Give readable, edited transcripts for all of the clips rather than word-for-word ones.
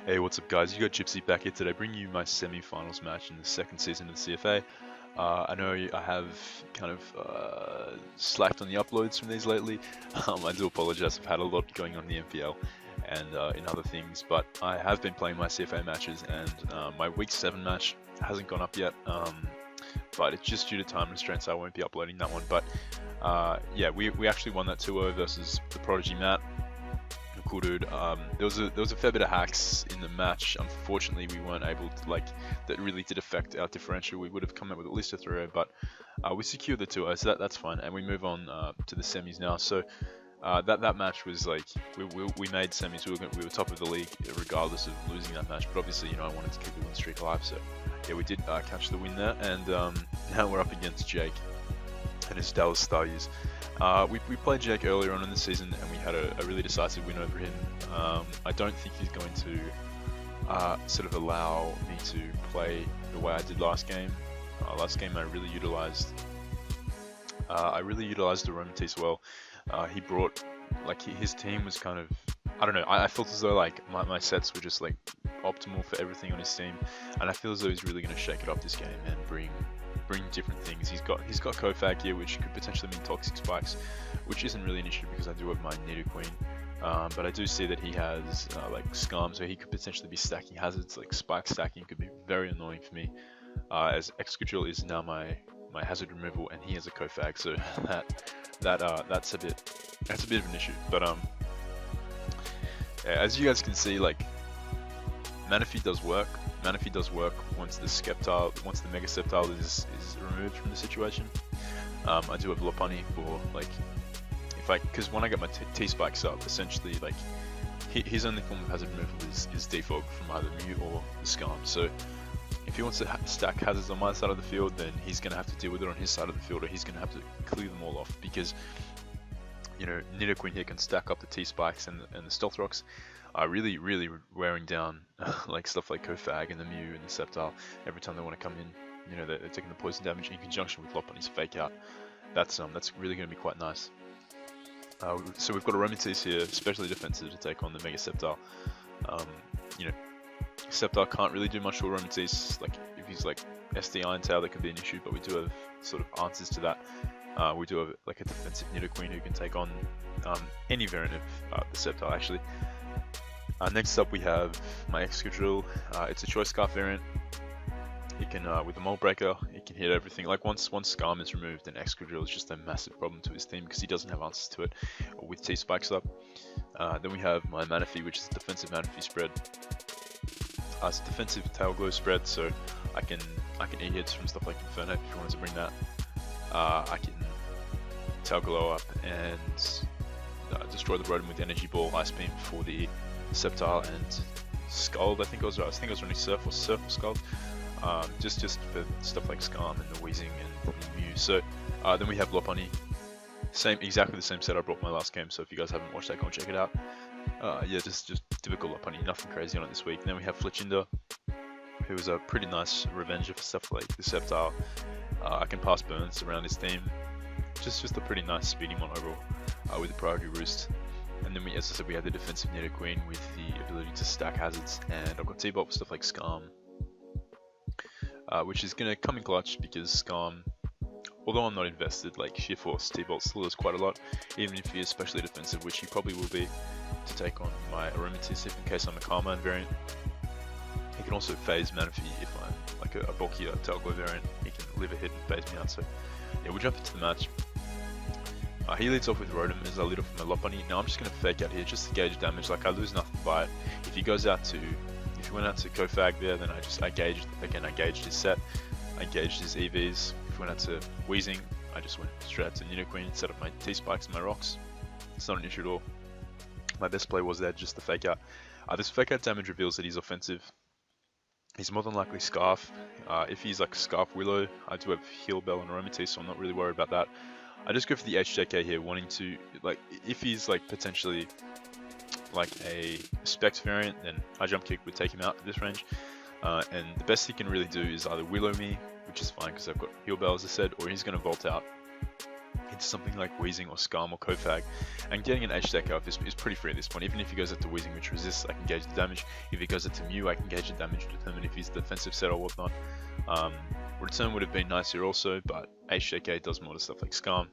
Hey, what's up, guys? You got Gypsy back here today, bringing you my semi-finals match in the second season of the CFA. I know I have kind of slacked on the uploads from these lately. I do apologize. I've had a lot going on in the MPL and in other things, but I have been playing my CFA matches, and my week 7 match hasn't gone up yet. But it's just due to time restraints, so I won't be uploading that one. But yeah, we actually won that 2-0 versus the Prodigy Matt. Cool dude. There was a fair bit of hacks in the match. Unfortunately, we weren't able to, that really did affect our differential. We would have come up with at least a 3-0, but we secured the 2-0, so that's fine. And we move on to the semis now. So that match was like we made semis. We were top of the league regardless of losing that match. But obviously, I wanted to keep the win streak alive. So yeah, we did catch the win there, and now we're up against Jake and his Dallas Staryus. We played Jake earlier on in the season, and we had a really decisive win over him. I don't think he's going to sort of allow me to play the way I did last game. Last game I really utilized the Aromatisse well. He brought, his team was kind of, I don't know, I felt as though my sets were just optimal for everything on his team, and I feel as though he's really going to shake it up this game and bring different things. He's got Kofag here, which could potentially mean toxic spikes, which isn't really an issue because I do have my Nidoqueen. But I do see that he has Scum, so he could potentially be stacking hazards. Spike stacking could be very annoying for me, as Excadrill is now my hazard removal, and he has a Kofag, so that's a bit of an issue. But yeah, as you guys can see, Manaphy does work. Manaphy does work once the Mega Sceptile is removed from the situation. I do have Lopunny for because when I get my T-Spikes up, essentially his only form of hazard removal is Defog from either Mew or the Scum. So if he wants to stack hazards on my side of the field, then he's going to have to deal with it on his side of the field, or he's going to have to clear them all off, because Nidoqueen here can stack up the T-Spikes and the Stealth Rocks. Really wearing down stuff like Kofag and the Mew and the Sceptile every time they want to come in. They're taking the poison damage in conjunction with Lopunny's Fake Out. That's really going to be quite nice. So we've got Aromatisse here, especially defensive, to take on the Mega Sceptile. Sceptile can't really do much to Aromatisse. If he's SD Iron Tail, that could be an issue, but we do have sort of answers to that. We do have a defensive Nidoqueen who can take on any variant of the Sceptile, actually. Next up we have my Excadrill. It's a Choice Scarf variant. It can, with the Mold Breaker, it can hit everything. Once Scum is removed, then Excadrill is just a massive problem to his team because he doesn't have answers to it with T-Spikes up. Then we have my Manaphy, which is a defensive Manaphy spread. It's a defensive Tail Glow spread, so I can E-hits from stuff like Inferno if you wanted to bring that. I can Tail Glow up and destroy the Rotom with Energy Ball, Ice Beam for the Sceptile, and Scald. I think it was running Surf or Scald. Just for stuff like Scum and the Wheezing and the Mew. So then we have Lopunny. Exactly the same set I brought my last game, so if you guys haven't watched that, go and check it out. Yeah, just typical Lopunny, nothing crazy on it this week. And then we have Fletchinder, who is a pretty nice revenger for stuff like the Sceptile. I can pass burns around his team. Just a pretty nice speedy mon overall with the priority roost. And then as I said, we have the defensive Nidoqueen with the ability to stack hazards, and I've got T-Bot for stuff like Scum, which is going to come in clutch because Scum, although I'm not invested, Sheer Force T-Bot still does quite a lot, even if he is specially defensive, which he probably will be, to take on my Aromatisse if in case I'm a Carmine variant. He can also phase Manaphy if I'm a bulkier Tail Glow variant. He can live a hit and phase me out. So yeah, we'll jump into the match. He leads off with Rotom as I lead off with my Lopunny. Now I'm just going to Fake Out here just to gauge damage. I lose nothing by it. If he went out to Kofag there, then I gauged his set. I gauged his EVs. If he went out to Wheezing, I just went straight out to Nidoqueen and set up my T-Spikes and my Rocks. It's not an issue at all. My best play was there, just the Fake Out. This Fake Out damage reveals that he's offensive. He's more than likely Scarf. If he's Scarf Willow, I do have Heal Bell and Aromatisse, so I'm not really worried about that. I just go for the HJK here, wanting to, if he's potentially a Specs variant, then High Jump Kick would take him out at this range. And the best he can really do is either Willow me, which is fine because I've got Heal Bell as I said, or he's going to Volt out into something like Wheezing or Scum or Kofag, and getting an H-Deck out is pretty free at this point. Even if he goes into Wheezing, which resists, I can gauge the damage. If he goes into Mew, I can gauge the damage to determine if he's defensive set or whatnot. Return would have been nice here also, but H-Deck does more to stuff like Scum,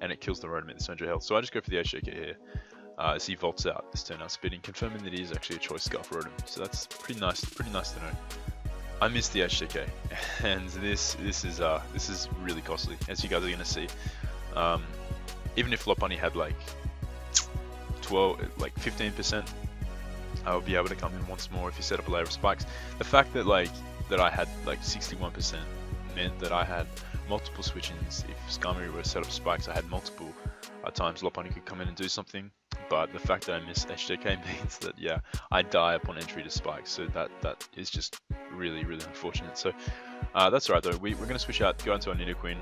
and it kills the Rotom at this 100 health. So I just go for the H-Deck here. As he vaults out this turn outspeeding, confirming that he is actually a choice Scarf Rotom. So that's pretty nice to know. I missed the HJK, and this is really costly, as you guys are gonna see. Even if Lopunny had like 15%, I would be able to come in once more if you set up a layer of spikes. The fact that I had like 61% meant that I had multiple switch-ins. If Skarmory were to set up spikes, I had multiple times Lopunny could come in and do something. But the fact that I missed HJK means that, yeah, I die upon entry to spikes. So that is just really, really unfortunate. So that's alright though. We're going to switch out, go into our Nidoqueen.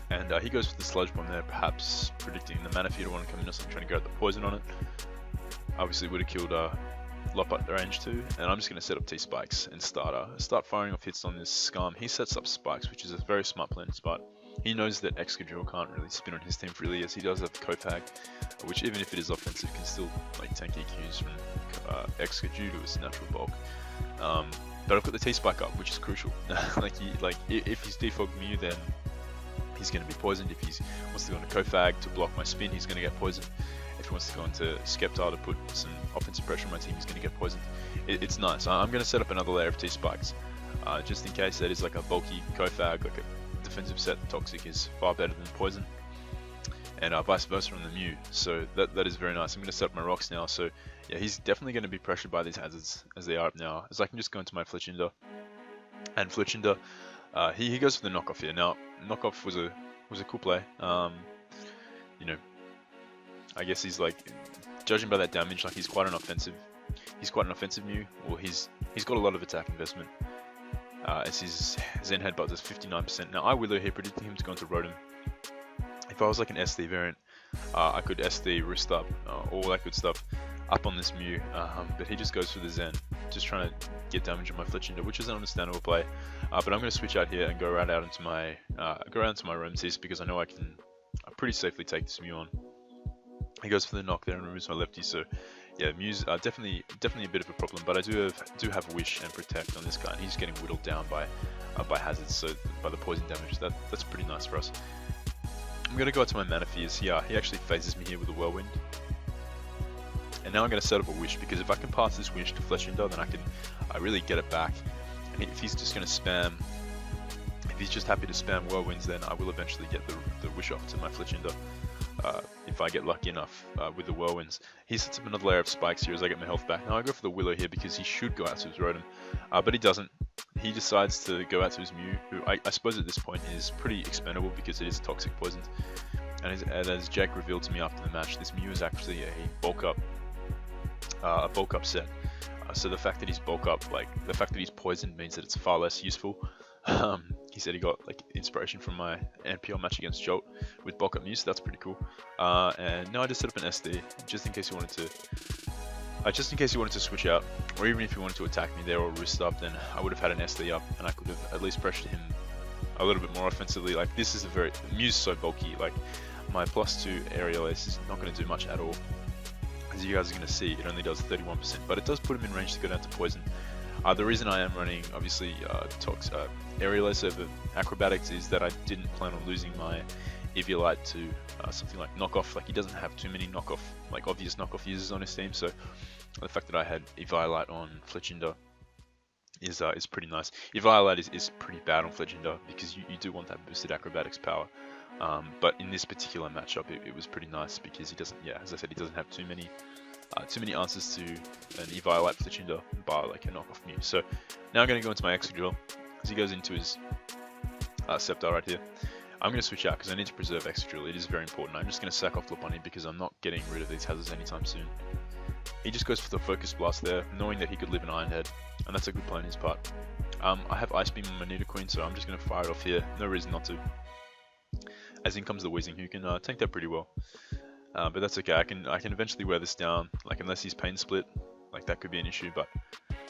And he goes for the Sludge Bomb there, perhaps predicting the Manaphy to want to come in or something, trying to grab the poison on it. Obviously would have killed Lop at range too. And I'm just going to set up T-Spikes and start firing off hits on this Scum. He sets up Spikes, which is a very smart plan, but he knows that Excadrill can't really spin on his team freely, as he does have Kofag, which even if it is offensive can still like tank EQs from Excadrill due to its natural bulk. But I've got the T-Spike up, which is crucial. If he's defogged Mew, then he's going to be poisoned. If he wants to go into Kofag to block my spin, he's going to get poisoned. If he wants to go into Sceptile to put some offensive pressure on my team, he's going to get poisoned. It's nice. I'm going to set up another layer of T-Spikes, just in case that is like a bulky Kofag, like a defensive set Toxic is far better than Poison, and vice versa on the Mew. So that is very nice. I'm going to set up my rocks now. So yeah, he's definitely going to be pressured by these hazards as they are up now. As I can just go into my Fletchinder, and Fletchinder, he goes for the knockoff here. Now knockoff was a cool play. You know, I guess he's like, judging by that damage, like he's quite an offensive Mew, or he's got a lot of attack investment. As his Zen Headbutt does 59%. Now I Willow here, predicting him to go into Rotom. If I was like an SD variant, I could SD wrist up, all that good stuff, up on this Mew, but he just goes for the Zen, just trying to get damage on my Fletchinder, which is an understandable play. But I'm going to switch out here and go right out into my Rotom because I know I can pretty safely take this Mew on. He goes for the knock there and removes my lefty, so yeah, Mew's definitely a bit of a problem, but I do have Wish and Protect on this guy, and he's getting whittled down by hazards, so by the poison damage. That's pretty nice for us. I'm gonna go out to my Manaphy. He actually phases me here with a Whirlwind, and now I'm gonna set up a Wish, because if I can pass this Wish to Fletchinder, then I really get it back. And if he's just gonna spam, if he's just happy to spam Whirlwinds, then I will eventually get the Wish off to my Fletchinder. If I get lucky enough with the Whirlwinds. He sets up another layer of spikes here as I get my health back. Now I go for the Willow here because he should go out to his Rotom, but he doesn't. He decides to go out to his Mew, who I suppose at this point is pretty expendable because it is toxic poisoned. And as Jack revealed to me after the match, this Mew is actually a bulk up set. So the fact that he's bulk up, like the fact that he's poisoned, means that it's far less useful. He said he got like inspiration from my NPL match against Jolt with bulk up Mew, so that's pretty cool. And now I just set up an SD just in case he wanted to switch out, or even if he wanted to attack me there or wrist up, then I would have had an SD up and I could have at least pressured him a little bit more offensively. Like this is Mew's so bulky, like my +2 aerial ace is not going to do much at all. As you guys are going to see, it only does 31%, but it does put him in range to go down to poison. The reason I am running, obviously, Aerial Ace over Acrobatics is that I didn't plan on losing my Eviolite to something like Knockoff. Like, he doesn't have too many obvious knockoff users on his team, so the fact that I had Eviolite on Fletchinder is pretty nice. Eviolite is pretty bad on Fletchinder because you do want that boosted Acrobatics power. But in this particular matchup, it was pretty nice because he doesn't, as I said, he doesn't have too many answers to an Eviolite Fletchinder bar like a knockoff Mew. So now I'm going to go into my Excadrill as he goes into his Sceptile right here. I'm going to switch out because I need to preserve Excadrill. It is very important. I'm just going to sack off Lopunny because I'm not getting rid of these hazards anytime soon. He just goes for the Focus Blast there, knowing that he could live an Iron Head, and that's a good play on his part. I have Ice Beam on my Nidoqueen, so I'm just going to fire it off here. No reason not to. As in comes the Weezing, who can tank that pretty well. But that's okay. I can eventually wear this down. Like, unless he's Pain Split, like that could be an issue. But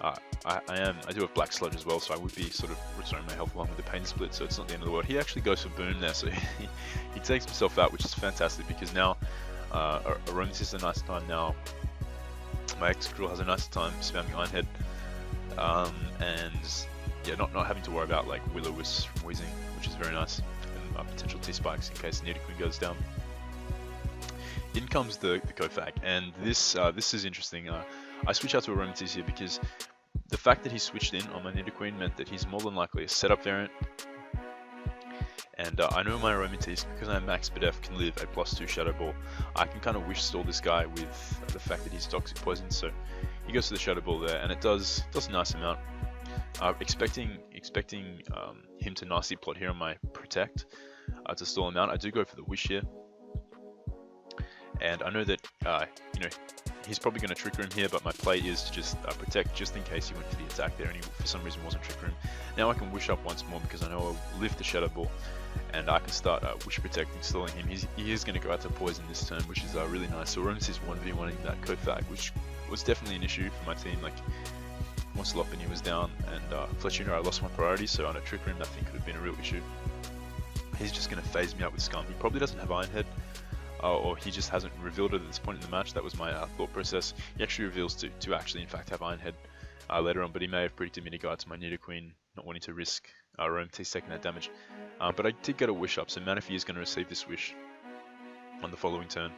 I do have Black Sludge as well, so I would be sort of restoring my health along with the Pain Split, so it's not the end of the world. He actually goes for Boom there, so he takes himself out, which is fantastic, because now Aromatisse has a nice time now. My Excadrill has a nice time spamming Iron Head, and yeah, not having to worry about like Will-O-Wisp from Weezing, which is very nice, and potential T-Spikes in case Nidoqueen goes down. In comes the Kofag, and this is interesting. I switch out to Aromatisse here because the fact that he switched in on my Nidoqueen meant that he's more than likely a setup variant. And I know my Aromatisse, because I'm max BDF, can live a +2 Shadow Ball. I can kind of wish stall this guy with the fact that he's Toxic Poison, so he goes to the Shadow Ball there, and it does a nice amount. Expecting him to nicely plot here on my Protect to stall him out. I do go for the Wish here. And I know that, you know, he's probably going to Trick Room here, but my play is to just Protect just in case he went for the attack there and he for some reason wasn't Trick Room. Now I can Wish up once more because I know I'll lift the Shadow Ball and I can start Wish Protecting, stalling him. He is going to go out to Poison this turn, which is really nice. So Aromatisse 1v1ing that Kofag, which was definitely an issue for my team. Like, once Lopunny was down and Fletchuna, I lost my priority, so on a Trick Room that thing could have been a real issue. He's just going to phase me out with Scum. He probably doesn't have Iron Head. Or he just hasn't revealed it at this point in the match. That was my thought process. He actually reveals to actually in fact have Iron Head later on, but he may have predicted Mini Guard to my Nidoqueen, not wanting to risk Aromatisse taking that damage. But I did get a Wish up, so Manaphy is going to receive this Wish on the following turn.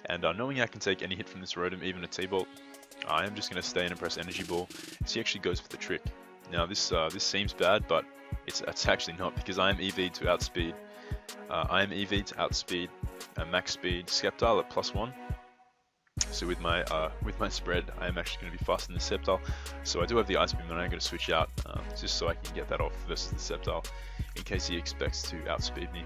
And knowing I can take any hit from this Rotom, even a T-Bolt, I am just going to stay in and press Energy Ball. So he actually goes for the Trick. Now this seems bad, but it's actually not, because I am EV to outspeed. I am EV to outspeed max speed Sceptile at +1. So with my spread, I am actually going to be faster than the Sceptile. So I do have the Ice Beam, and I'm going to switch out just so I can get that off versus the Sceptile, in case he expects to outspeed me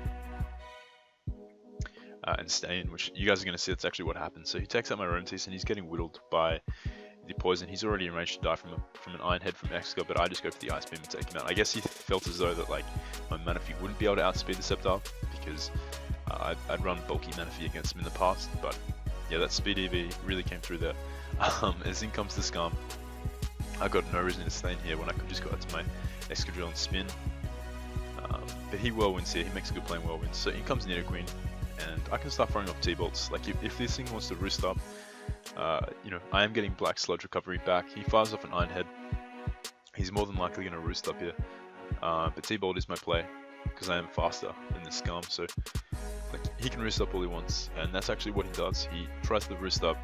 and stay in, which you guys are going to see that's actually what happens. So he takes out my Aromatisse and he's getting whittled by the Poison. He's already in range to die from an Iron Head from Excadrill, but I just go for the Ice Beam and take him out. I guess he felt as though that like my Manaphy wouldn't be able to outspeed the Sceptile because I'd run bulky Manaphy against him in the past, but yeah, that speed EV really came through there. As in comes the Scum. I got no reason to stay in here when I could just go out to my Excadrill and spin. But he Whirlwinds here, he makes a good play in Whirlwinds. So in comes Nidoqueen, and I can start throwing off T-Bolts. Like if this thing wants to roost up, you know, I am getting Black Sludge recovery back. He fires off an Iron Head. He's more than likely going to roost up here. But T-Bolt is my play, because I am faster than the Scum, so like, he can roost up all he wants, and that's actually what he does. He tries to roost up.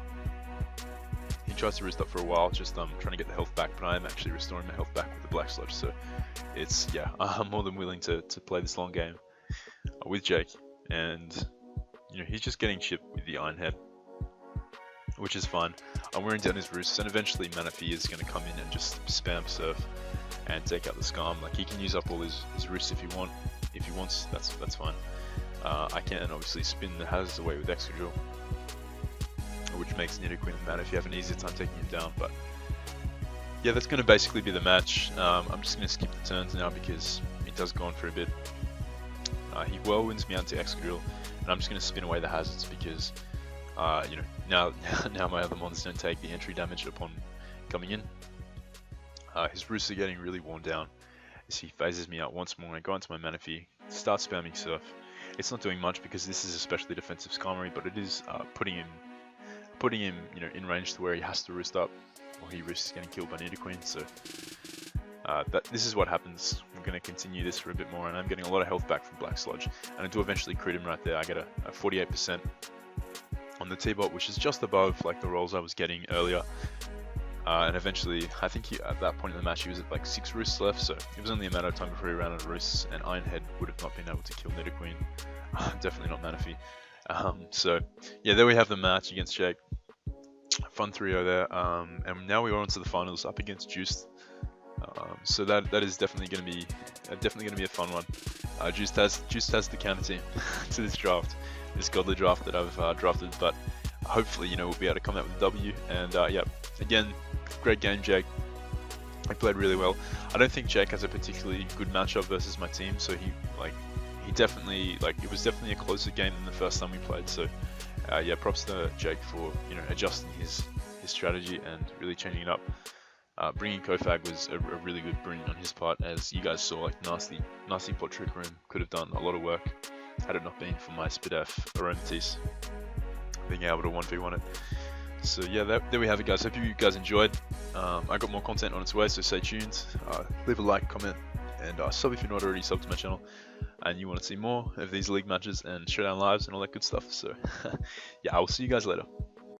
He tries to roost up for a while, just trying to get the health back, but I am actually restoring my health back with the Black Sludge, so it's, yeah, I'm more than willing to play this long game with Jake, and, you know, he's just getting chipped with the Iron Head, which is fine. I'm wearing down his roosts, and eventually Manaphy is going to come in and just spam Surf and take out the Scum. Like, he can use up all his roosts if he wants, that's fine. I can obviously spin the hazards away with Excadrill, which makes Nidoqueen and Manaphy have an easier time taking him down, but yeah, that's going to basically be the match. I'm just going to skip the turns now because it does go on for a bit. He Whirlwinds me onto Excadrill, and I'm just going to spin away the hazards because, you know, now my other mons don't take the entry damage upon coming in. His roosts are getting really worn down as he phases me out once more. I go into my Manaphy, start spamming Surf. It's not doing much because this is especially defensive Skarmory, but it is putting him, you know, in range to where he has to roost up, or he risks getting killed by Nidoqueen. So this is what happens. I'm going to continue this for a bit more, and I'm getting a lot of health back from Black Sludge, and I do eventually crit him right there. I get a 48% on the T-Bot, which is just above like the rolls I was getting earlier. And eventually, I think at that point in the match, he was at like 6 roosts left, so it was only a matter of time before he ran out of roosts, and Iron Head would have not been able to kill Nidoqueen. Definitely not Manaphy. So, yeah, there we have the match against Jake. Fun 3-0 there. And now we are on to the finals, up against Juiced. So that is definitely going to be a fun one. Juiced has the counter team to this draft, this godly draft that I've drafted, but hopefully, you know, we'll be able to come out with a W. And yeah, again, great game, Jake. He played really well. I don't think Jake has a particularly good matchup versus my team, so he definitely, like, it was definitely a closer game than the first time we played. So yeah, props to Jake for, you know, adjusting his strategy and really changing it up. Bringing Kofag was a really good bring on his part, as you guys saw. Like nasty pot trick room could have done a lot of work had it not been for my Spidef Aromatisse being able to 1v1 it. So yeah, there we have it, guys. Hope you guys enjoyed. I got more content on its way, so stay tuned. Leave a like, comment, and sub if you're not already subbed to my channel and you want to see more of these league matches and showdown lives and all that good stuff. So yeah, I will see you guys later.